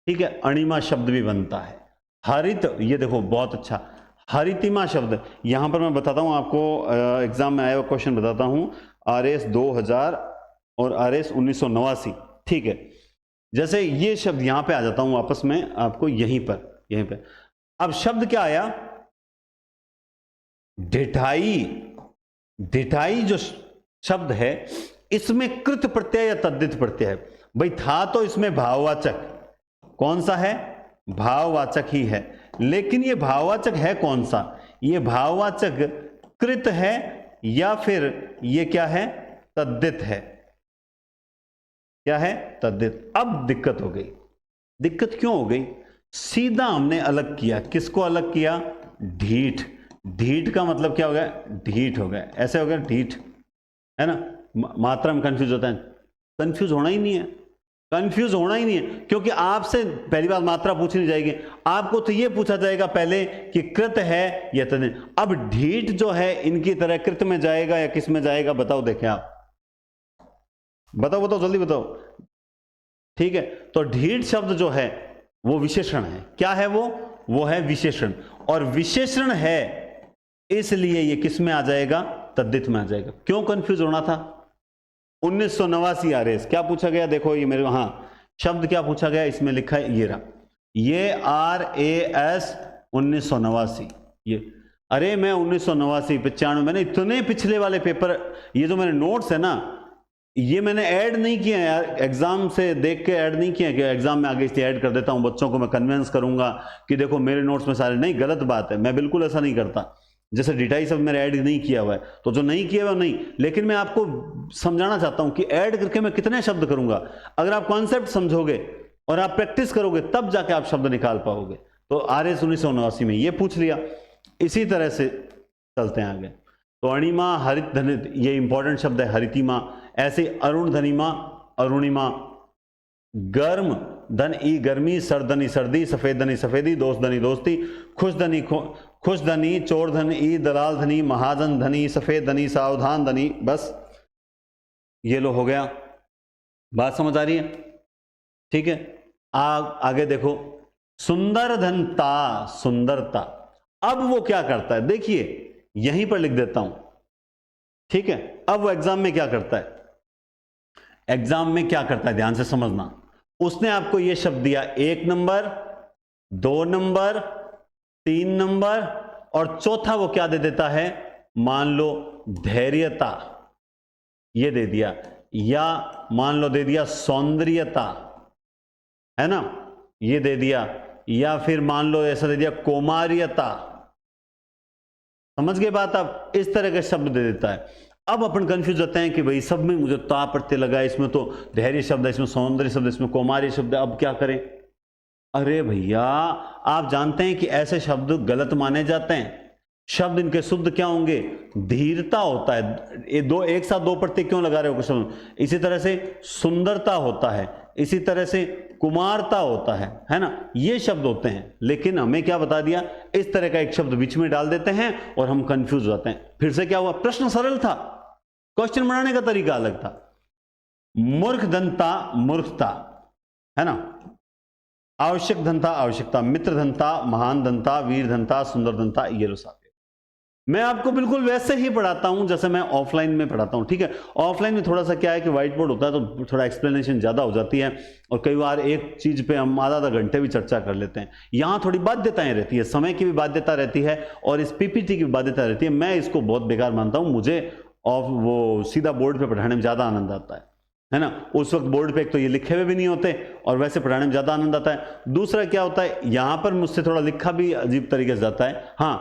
ठीक है। अणिमा शब्द भी बनता है। हरित, ये देखो बहुत अच्छा, हरितिमा शब्द, यहां पर मैं बताता हूं आपको, एग्जाम में आया हुआ क्वेश्चन बताता हूं, RS 2000 और RS 1989, ठीक है। जैसे ये शब्द यहां पे आ जाता हूं वापस में आपको, यहीं पे अब शब्द क्या आया, ढिठाई। ढिठाई जो शब्द है इसमें कृत प्रत्यय या तद्धित प्रत्यय है। भाई था तो इसमें भाववाचक, कौन सा है, भाववाचक ही है, लेकिन ये भाववाचक है कौन सा, ये भाववाचक कृत है या फिर ये क्या है, तद्धित है, क्या है, तद्धित। अब दिक्कत हो गई। दिक्कत क्यों हो गई, सीधा हमने अलग किया, किसको अलग किया, ढीठ। ढीठ का मतलब क्या हो गया, ढीठ हो गया, ऐसे हो गया ढीठ, है ना। मात्रा में कंफ्यूज होता है, कंफ्यूज होना ही नहीं है, कंफ्यूज होना ही नहीं है, क्योंकि आपसे पहली बात मात्रा पूछी नहीं जाएगी, आपको तो ये पूछा जाएगा पहले कि कृत है या तद्धित। अब ढीठ जो है इनकी तरह कृत में जाएगा या किस में जाएगा, बताओ, देखें आप, बताओ बताओ जल्दी बताओ, ठीक है। तो ढीठ शब्द जो है वो विशेषण है, क्या है वो है विशेषण, और विशेषण है इसलिए ये किस में आ जाएगा, तद्धित में आ जाएगा। क्यों कंफ्यूज होना था, 1989 RS क्या पूछा गया, देखो ये मेरे, हाँ शब्द क्या पूछा गया, इसमें लिखा है ये रहा, ये RAS 1989, ये, अरे मैं 1989 95, मैंने इतने पिछले वाले पेपर, ये जो मेरे नोट्स है ना, ये मैंने ऐड नहीं किया यार, एग्जाम से देख के ऐड नहीं किया कि एग्जाम में आगे इसलिए ऐड कर देता हूं, बच्चों को मैं कन्विंस करूंगा कि देखो मेरे नोट्स में सारे, नहीं, गलत बात है, मैं बिल्कुल ऐसा नहीं करता। जैसे डिटाई सब मेरे ऐड नहीं किया हुआ है, तो जो नहीं किया हुआ नहीं, लेकिन मैं आपको समझाना चाहता हूं कि ऐड करके मैं कितने शब्द करूंगा। अगर आप कॉन्सेप्ट समझोगे और आप प्रैक्टिस करोगे तब जाके आप शब्द निकाल पाओगे। तो RS 1989 में ये पूछ लिया, इसी तरह से चलते हैं आगे। तो अणिमा हरित धनित, ये इंपॉर्टेंट शब्द है, हरितिमा। ऐसे अरुण धनिमा अरुणिमा, गर्म धन ई गर्मी, सर्दनी सर्दी, सफेद धनी सफेदी, दोस्त धनी दोस्ती, खुश धनी खुश धनी, चोर धन ई दलाल धनी, महाजन धनी, सफेद धनी, सावधान धनी। बस ये लो हो गया, बात समझ आ रही है, ठीक है। आगे देखो, सुंदर धनता, सुंदरता। अब वो क्या करता है, देखिए यहीं पर लिख देता हूं, ठीक है। अब वो एग्जाम में क्या करता है, एग्जाम में क्या करता है, ध्यान से समझना। उसने आपको ये शब्द दिया, 1 नंबर, 2 नंबर, 3 नंबर, और चौथा वो क्या दे देता है, मान लो धैर्यता, ये दे दिया, या मान लो दे दिया सौंदर्यता, है ना, ये दे दिया, या फिर मान लो ऐसा दे दिया कौमार्यता। समझ गए बात आप, इस तरह के शब्द दे देता है। अब अपन कंफ्यूज होते हैं कि भाई सब में मुझे ता प्रत्यय लगा, इसमें तो धैर्य शब्द है, इसमें सौंदर्य शब्द है, इसमें कौमार्य शब्द है, अब क्या करें। अरे भैया आप जानते हैं कि ऐसे शब्द गलत माने जाते हैं। शब्द इनके शुद्ध क्या होंगे, धीरता होता है, ये दो एक साथ दो प्रत्यय क्यों लगा रहे हो शब्द। इसी तरह से सुंदरता होता है, इसी तरह से कुमारता होता है ना, ये शब्द होते हैं। लेकिन हमें क्या बता दिया, इस तरह का एक शब्द बीच में डाल देते हैं और हम कंफ्यूज हो जाते हैं। फिर से क्या हुआ, प्रश्न सरल था, क्वेश्चन बनाने का तरीका अलग था। मूर्ख धनता मूर्खता, है ना, आवश्यक धनता आवश्यकता, मित्र धनता, महान धनता, वीर धनता, सुंदर धनता, ये लो साथ। मैं आपको बिल्कुल वैसे ही पढ़ाता हूं जैसे मैं ऑफलाइन में पढ़ाता हूं, ठीक है। ऑफलाइन में थोड़ा सा क्या है कि व्हाइट बोर्ड होता है तो थोड़ा एक्सप्लेनेशन ज्यादा हो जाती है, और कई बार एक चीज पे हम आधा घंटे भी चर्चा कर लेते हैं। यहां थोड़ी बाध्यताएं रहती है, समय की भी बाध्यता रहती है और इस पीपीटी की भी बाध्यता रहती है। मैं इसको बहुत बेकार मानता हूं, मुझे वो सीधा बोर्ड पे पढ़ाने में ज्यादा आनंद आता है ना। उस वक्त बोर्ड पे एक तो ये लिखे हुए भी नहीं होते और वैसे पढ़ाने में ज्यादा आनंद आता है। दूसरा क्या होता है, यहां पर मुझसे थोड़ा लिखा भी अजीब तरीके से जाता है। हाँ,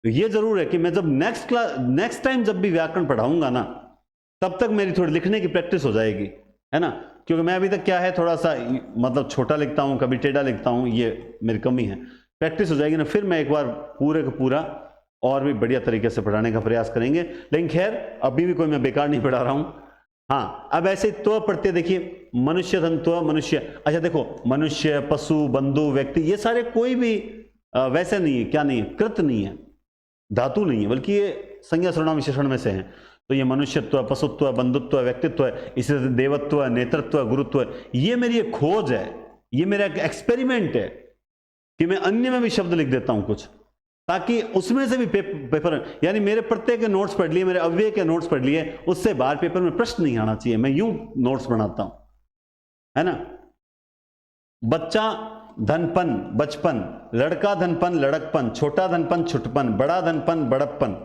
ये जरूर है कि मैं जब नेक्स्ट टाइम जब भी व्याकरण पढ़ाऊंगा ना, तब तक मेरी थोड़ी लिखने की प्रैक्टिस हो जाएगी, है ना। क्योंकि मैं अभी तक क्या है, थोड़ा सा मतलब छोटा लिखता हूँ, कभी टेढ़ा लिखता हूँ, ये मेरी कमी है। प्रैक्टिस हो जाएगी ना, फिर मैं एक बार पूरे का पूरा और भी बढ़िया तरीके से पढ़ाने का प्रयास करेंगे। लेकिन खैर, अभी भी कोई मैं बेकार नहीं पढ़ा रहा हूँ। हाँ, अब ऐसे तो पढ़ते, देखिए मनुष्य धन तो मनुष्य। अच्छा देखो, मनुष्य, पशु, बंधु, व्यक्ति, ये सारे कोई भी वैसे नहीं है, क्या नहीं है, कृत नहीं है, धातु नहीं है, बल्कि ये संज्ञा सर्वनाम विशेषण में से हैं। तो ये मनुष्यत्व, पशुत्व, बंधुत्व, व्यक्तित्व है, इसी तरह देवत्व, नेतृत्व, गुरुत्व है। ये मेरी एक खोज है, ये मेरा एक एक्सपेरिमेंट है कि मैं अन्य में भी शब्द लिख देता हूं कुछ, ताकि उसमें से भी पेपर, यानी मेरे प्रत्यय के नोट्स पढ़ लिए, मेरे अव्यय के नोट्स पढ़ लिए, उससे बाहर पेपर में प्रश्न नहीं आना चाहिए। मैं यूं नोट्स बनाता हूं, है ना। बच्चा धनपन, बचपन, लड़का धनपन, लड़कपन, छोटा धनपन, छुटपन, बड़ा धनपन, बड़प्पन,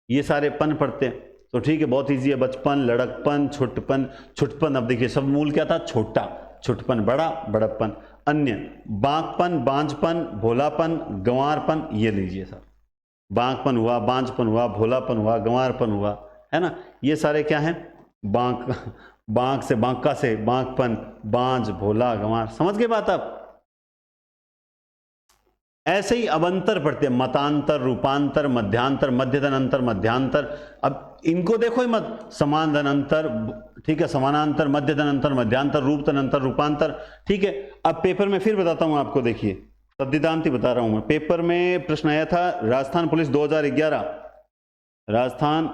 ये सारे पन पढ़ते हैं। तो ठीक है, बहुत इजी है। बचपन, लड़कपन, छुटपन, छुटपन, अब देखिए शब्द मूल क्या था, छोटा, छुटपन बड़ा, बड़प्पन। अन्य, बांकपन, बांझपन, भोलापन, गंवारपन, ये लीजिए सर, बांकपन हुआ, बांझपन हुआ, भोलापन हुआ, गंवारपन हुआ, है ना। ये सारे क्या है, बांक से, बांका से, बांकपन, बांझ, भोला, गंवार, समझ गए बात आप। ऐसे ही अवंतर पढ़ते हैं, मतांतर, रूपांतर, मध्यांतर, मध्यधन अंतर, मध्यांतर। अब इनको देखो ही मत, समान धन अंतर, ठीक है, समानांतर, मध्यधन अंतर, मध्यांतर, रूप धन अंतर, रूपांतर, ठीक है। अब पेपर में फिर बताता हूं आपको, देखिए तद्दिदांत ही बता रहा हूं मैं। पेपर में प्रश्न आया था, राजस्थान पुलिस 2011, राजस्थान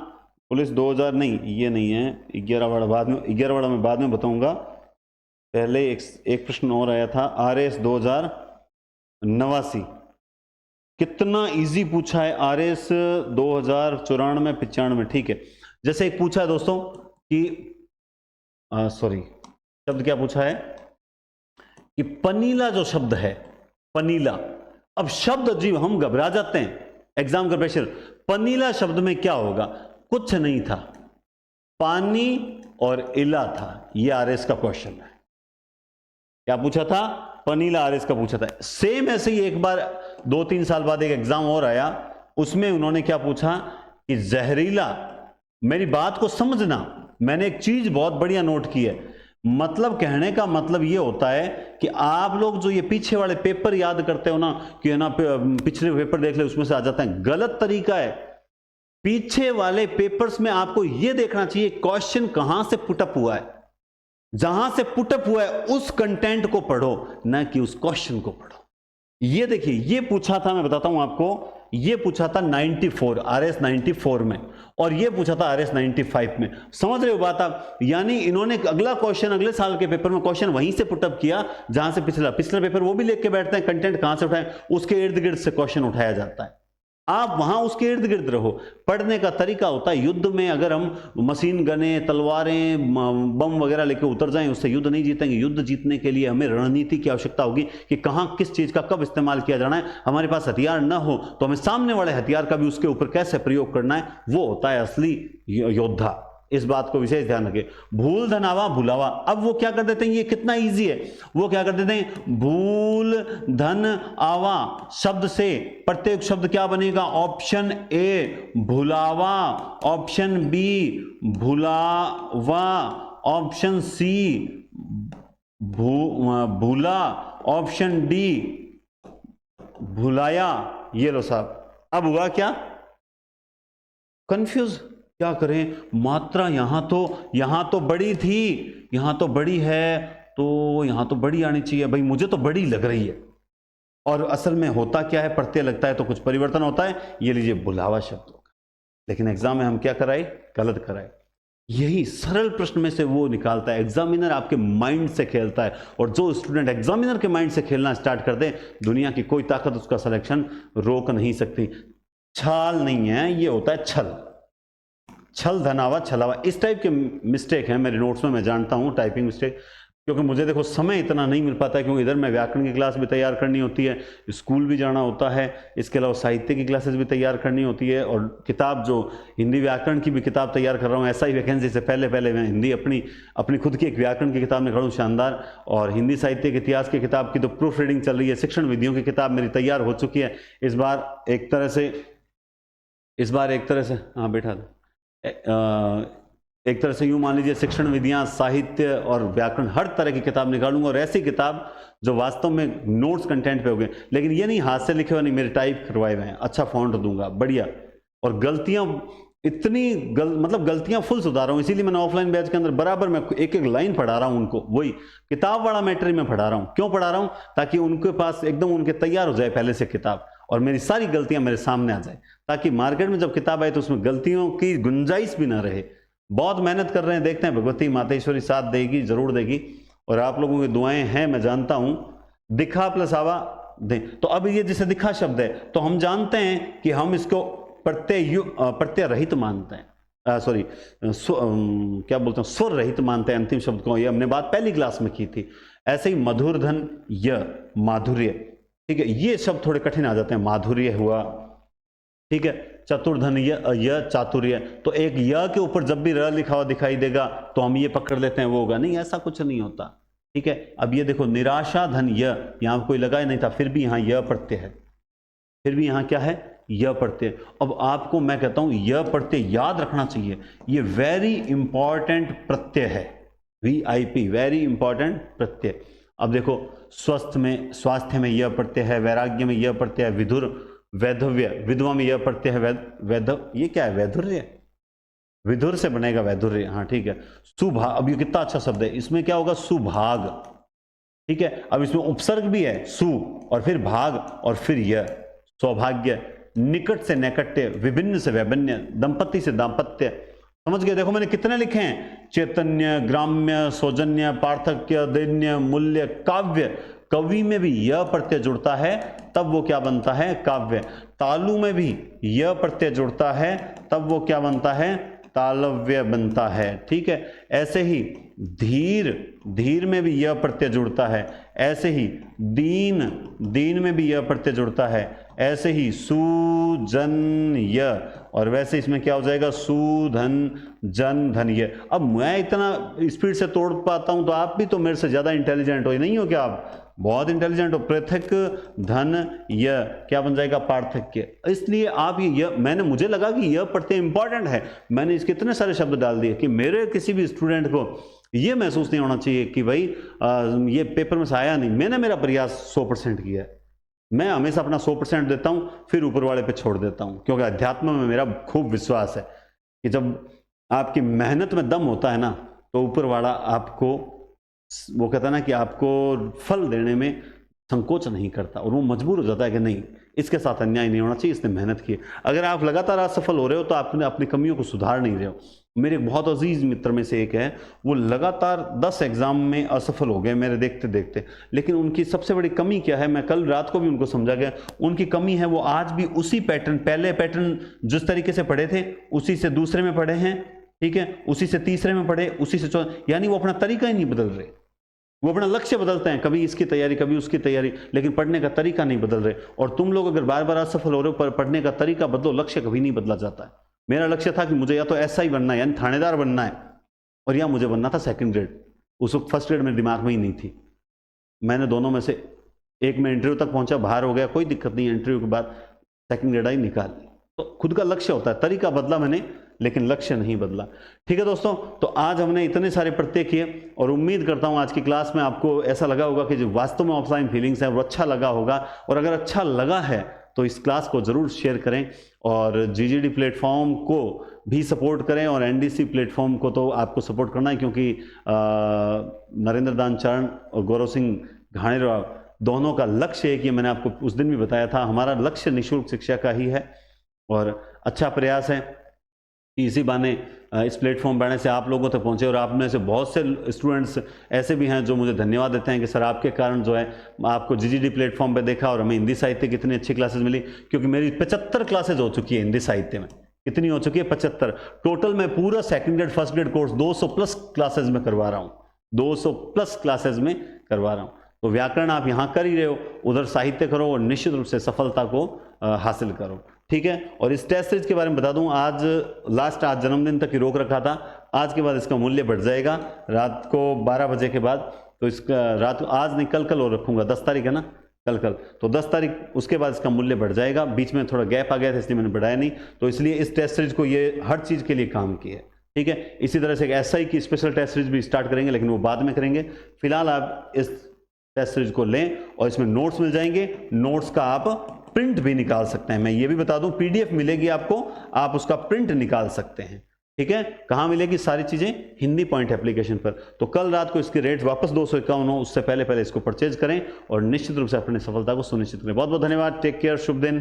पुलिस 2000 नहीं, ये नहीं है, 11 वाला बाद में, 11 वाला मैं बाद में बताऊंगा। पहले एक प्रश्न और आया था, RS 2089, कितना इजी पूछा है RS 2094, 95, ठीक है। जैसे एक पूछा है दोस्तों कि सॉरी, शब्द क्या पूछा है कि पनीला जो शब्द है, पनीला। अब शब्द अजीब, हम घबरा जाते हैं एग्जाम का प्रेशर। पनीला शब्द में क्या होगा, कुछ नहीं था, पानी और इला था। ये RS का क्वेश्चन है। क्या पूछा था, पनीला, RS का पूछा था। सेम ऐसे ही एक बार 2-3 साल बाद एक एग्जाम और आया, उसमें उन्होंने क्या पूछा कि जहरीला, मेरी बात को समझना, मैंने एक चीज बहुत बढ़िया नोट की है। मतलब कहने का मतलब ये होता है कि आप लोग जो ये पीछे वाले पेपर याद करते हो ना, कि है ना पिछले पेपर देख ले उसमें से आ जाता है, गलत तरीका है। पीछे वाले पेपर्स में आपको यह देखना चाहिए क्वेश्चन कहां से पुटअप हुआ है, जहां से पुटअप हुआ है उस कंटेंट को पढ़ो, ना कि उस क्वेश्चन को पढ़ो। ये देखिए, ये पूछा था, मैं बताता हूं आपको, ये पूछा था 94, RS 94 में, और ये पूछा था RS 95 में। समझ रहे हो बात आप। यानी इन्होंने अगला क्वेश्चन अगले साल के पेपर में क्वेश्चन वहीं से पुटअप किया जहां से पिछला पेपर वो भी लेके के बैठते हैं, कंटेंट कहां से उठाएं, उसके इर्द गिर्द से क्वेश्चन उठाया जाता है। आप वहां उसके इर्द गिर्द रहो। पढ़ने का तरीका होता है, युद्ध में अगर हम मशीन गने, तलवारें, बम वगैरह लेकर उतर जाएं, उससे युद्ध नहीं जीतेंगे। युद्ध जीतने के लिए हमें रणनीति की आवश्यकता होगी कि कहां किस चीज का कब इस्तेमाल किया जाना है। हमारे पास हथियार न हो तो हमें सामने वाले हथियार का भी उसके ऊपर कैसे प्रयोग करना है, वो होता है असली योद्धा। इस बात को विशेष ध्यान रखें। भूल धनावा भुलावा, अब वो क्या कर देते हैं, ये कितना इजी है, वो क्या कर देते हैं, भूल धन आवा शब्द से प्रत्येक शब्द क्या बनेगा, ऑप्शन ए भुलावा, ऑप्शन बी भुलावा, ऑप्शन सी भूला, ऑप्शन डी भुलाया। ये लो साहब, अब हुआ क्या, कंफ्यूज। क्या करें, मात्रा यहां तो बड़ी थी, यहां तो बड़ी है, तो यहां तो बड़ी आनी चाहिए, भाई मुझे तो बड़ी लग रही है। और असल में होता क्या है, प्रत्यय लगता है तो कुछ परिवर्तन होता है। ये लीजिए भुलावा शब्द होगा, लेकिन एग्जाम में हम क्या कराए, गलत कराए। यही सरल प्रश्न में से वो निकालता है। एग्जामिनर आपके माइंड से खेलता है, और जो स्टूडेंट एग्जामिनर के माइंड से खेलना स्टार्ट कर दे, दुनिया की कोई ताकत उसका सिलेक्शन रोक नहीं सकती। छाल नहीं है, ये होता है छल, छल धनावा छलावा। इस टाइप के मिस्टेक हैं मेरे नोट्स में, मैं जानता हूं, टाइपिंग मिस्टेक, क्योंकि मुझे देखो समय इतना नहीं मिल पाता है, क्योंकि इधर मैं व्याकरण की क्लास भी तैयार करनी होती है, स्कूल भी जाना होता है, इसके अलावा साहित्य की क्लासेस भी तैयार करनी होती है, और किताब जो हिंदी व्याकरण की भी किताब तैयार कर रहा हूँ। ऐसा ही वैकेंसी से पहले मैं हिंदी अपनी खुद की एक व्याकरण की किताब निकालूँ शानदार, और हिंदी साहित्य के इतिहास की किताब की तो प्रूफ रीडिंग चल रही है, शिक्षण विधियों की किताब मेरी तैयार हो चुकी है। इस बार एक तरह से इस बार एक तरह से, हाँ बैठा था, एक तरह से यूँ मान लीजिए शिक्षण विधियाँ, साहित्य और व्याकरण, हर तरह की किताब निकालूंगा, और ऐसी किताब जो वास्तव में नोट्स कंटेंट पे हो गए, लेकिन ये नहीं हाथ से लिखे हुए, नहीं मेरे टाइप करवाए हुए हैं, अच्छा फॉन्ट दूंगा बढ़िया, और गलतियाँ इतनी मतलब गलतियां फुल सुधार रहा हूँ। इसीलिए मैंने ऑफलाइन बैच के अंदर बराबर मैं एक एक लाइन पढ़ा रहा हूँ उनको, वही किताब वाला मैटर मैं पढ़ा रहा हूँ। क्यों पढ़ा रहा हूँ? ताकि उनके पास एकदम उनके तैयार हो जाए पहले से किताब, और मेरी सारी गलतियां मेरे सामने आ जाए, ताकि मार्केट में जब किताब आए तो उसमें गलतियों की गुंजाइश भी ना रहे। बहुत मेहनत कर रहे हैं, देखते हैं भगवती मातेश्वरी साथ देगी, जरूर देगी, और आप लोगों की दुआएं हैं मैं जानता हूं। दिखा प्लस आवा दें, तो अब ये जैसे दिखा शब्द है तो हम जानते हैं कि हम इसको प्रत्यय रहित मानते हैं, सॉरी क्या बोलते हैं, स्वर रहित मानते हैं अंतिम शब्द को। ये हमने बात पहली क्लास में की थी। ऐसे ही मधुरधन य, माधुर्य, ठीक है, ये शब्द थोड़े कठिन आ जाते हैं, माधुर्य हुआ, ठीक है, चतुर्धन य चातुर्य, तो एक य के ऊपर जब भी र लिखा हुआ दिखाई देगा तो हम ये पकड़ लेते हैं वो होगा, नहीं ऐसा कुछ नहीं होता, ठीक है। अब ये देखो निराशा धन य, यहां कोई लगा ही नहीं था, फिर भी यहां य प्रत्यय है, फिर भी यहां क्या है, य प्रत्यय। अब आपको मैं कहता हूं यह प्रत्यय याद रखना चाहिए, ये वेरी इंपॉर्टेंट प्रत्यय है, VIP, वेरी इंपॉर्टेंट प्रत्यय। अब देखो स्वास्थ्य में यह प्रत्यय है, वैराग्य में यह प्रत्यय है, विधुर वैधव्य, विधवा में यह प्रत्यय है, वैधव, ये क्या है, वैधुर्य, विधुर से बनेगा वैधुर्य, हाँ ठीक है। सुभाग, अब ये कितना अच्छा शब्द है, इसमें क्या होगा, सुभाग, ठीक है। अब इसमें उपसर्ग भी है, सु और फिर भाग और फिर यह, सौभाग्य, निकट से नैकट्य, विभिन्न से वैभिन्न, दंपति से दाम्पत्य, समझ गए। देखो मैंने कितने लिखे हैं, चैतन्य, ग्राम्य, सौजन्य, पार्थक्य, दैन्य, मूल्य, काव्य, कवि में भी यह प्रत्यय जुड़ता है तब वो क्या बनता है, काव्य। तालु में भी यह प्रत्यय जुड़ता है तब वो क्या बनता है, तालव्य बनता है, ठीक है। ऐसे ही धीर में भी यह प्रत्यय जुड़ता है, ऐसे ही दीन में भी यह प्रत्यय जुड़ता है, ऐसे ही सुजन्य, और वैसे इसमें क्या हो जाएगा, सुधन जन धन्य। अब मैं इतना स्पीड से तोड़ पाता हूं तो आप भी तो मेरे से ज्यादा इंटेलिजेंट हो, नहीं हो क्या आप, बहुत इंटेलिजेंट हो। पृथक धन य क्या बन जाएगा, पार्थक्य। इसलिए आप ये मुझे लगा कि यह प्रत्यय इंपॉर्टेंट है, मैंने इसके इतने सारे शब्द डाल दिए कि मेरे किसी भी स्टूडेंट को ये महसूस नहीं होना चाहिए कि भाई ये पेपर में से आया नहीं। मैंने मेरा प्रयास 100% किया है, मैं हमेशा अपना 100% देता हूं, फिर ऊपर वाले पे छोड़ देता हूं, क्योंकि अध्यात्म में मेरा खूब विश्वास है कि जब आपकी मेहनत में दम होता है ना तो ऊपर वाला आपको, वो कहता है ना कि आपको फल देने में संकोच नहीं करता, और वो मजबूर हो जाता है कि नहीं, इसके साथ अन्याय नहीं होना चाहिए, इसने मेहनत की। अगर आप लगातार असफल हो रहे हो तो आपने अपनी कमियों को सुधार नहीं रहे हो। मेरे एक बहुत अजीज मित्र में से एक है, वो लगातार 10 एग्जाम में असफल हो गए मेरे देखते देखते, लेकिन उनकी सबसे बड़ी कमी क्या है, मैं कल रात को भी उनको समझा गया, उनकी कमी है वो आज भी उसी पैटर्न, पहले पैटर्न जिस तरीके से पढ़े थे उसी से दूसरे में पढ़े हैं, ठीक है, उसी से तीसरे में पढ़े, उसी से यानी वो अपना तरीका ही नहीं बदल रहे। वो अपना लक्ष्य बदलते हैं, कभी इसकी तैयारी कभी उसकी तैयारी, लेकिन पढ़ने का तरीका नहीं बदल रहे। और तुम लोग अगर बार बार असफल हो रहे हो, पर पढ़ने का तरीका बदलो, लक्ष्य कभी नहीं बदला जाता है। मेरा लक्ष्य था कि मुझे या तो ऐसा ही बनना है, यानी थानेदार बनना है, और या मुझे बनना था 2nd ग्रेड। उस वक्त 1st ग्रेड मेरे दिमाग में ही नहीं थी। मैंने दोनों में से एक में इंटरव्यू तक पहुंचा, बाहर हो गया, कोई दिक्कत नहीं, इंटरव्यू के बाद 2nd ग्रेड आई, निकाल। तो खुद का लक्ष्य होता है, तरीका बदला मैंने लेकिन लक्ष्य नहीं बदला, ठीक है दोस्तों। तो आज हमने इतने सारे प्रत्यय किए, और उम्मीद करता हूं आज की क्लास में आपको ऐसा लगा होगा कि जो वास्तव में ऑफलाइन फीलिंग्स है वो अच्छा लगा होगा। और अगर अच्छा लगा है तो इस क्लास को जरूर शेयर करें, और GGD प्लेटफॉर्म को भी सपोर्ट करें, और NDC प्लेटफॉर्म को तो आपको सपोर्ट करना है, क्योंकि नरेंद्र दान चरण और गौरव सिंह घाणेराव दोनों का लक्ष्य है कि मैंने आपको उस दिन भी बताया था, हमारा लक्ष्य निःशुल्क शिक्षा का ही है। और अच्छा प्रयास है कि इसी बहाने इस प्लेटफॉर्म बढ़ने से आप लोगों तक पहुंचे। और आप में से बहुत से स्टूडेंट्स ऐसे भी हैं जो मुझे धन्यवाद देते हैं कि सर आपके कारण जो है आपको GGD प्लेटफॉर्म पे देखा और हमें हिंदी साहित्य की इतनी अच्छी क्लासेस मिली, क्योंकि मेरी 75 क्लासेज हो चुकी है हिंदी साहित्य में। कितनी हो चुकी है? 75 टोटल। मैं पूरा 2nd grade 1st grade course 200+ classes में करवा रहा हूँ, 200+ क्लासेज में करवा रहा हूँ। तो व्याकरण आप यहाँ कर ही रहे हो, उधर साहित्य करो और निश्चित रूप से सफलता को हासिल करो, ठीक है। और इस टेस्ट सीरीज के बारे में बता दूं, आज जन्मदिन तक ही रोक रखा था, आज के बाद इसका मूल्य बढ़ जाएगा रात को 12 बजे के बाद। तो इसका रात आज नहीं कल और रखूंगा, 10 तारीख है ना, कल तो 10 तारीख उसके बाद इसका मूल्य बढ़ जाएगा। बीच में थोड़ा गैप आ गया था इसलिए मैंने बढ़ाया नहीं, तो इसलिए इस टेस्ट सीरीज को ये हर चीज़ के लिए काम की है, ठीक है। इसी तरह से एक एसआई की स्पेशल टेस्ट सीरीज भी स्टार्ट करेंगे, लेकिन वो बाद में करेंगे। फिलहाल आप इस टेस्ट सीरीज को लें और इसमें नोट्स मिल जाएंगे, नोट्स का आप प्रिंट भी निकाल सकते हैं। मैं ये भी बता दूं, पीडीएफ मिलेगी आपको, आप उसका प्रिंट निकाल सकते हैं, ठीक है। कहां मिलेगी सारी चीजें? हिंदी पॉइंट एप्लीकेशन पर। तो कल रात को इसके रेट वापस 251 हो, उससे पहले इसको परचेज करें और निश्चित रूप से अपनी सफलता को सुनिश्चित करें। बहुत बहुत धन्यवाद, टेक केयर, शुभ दिन।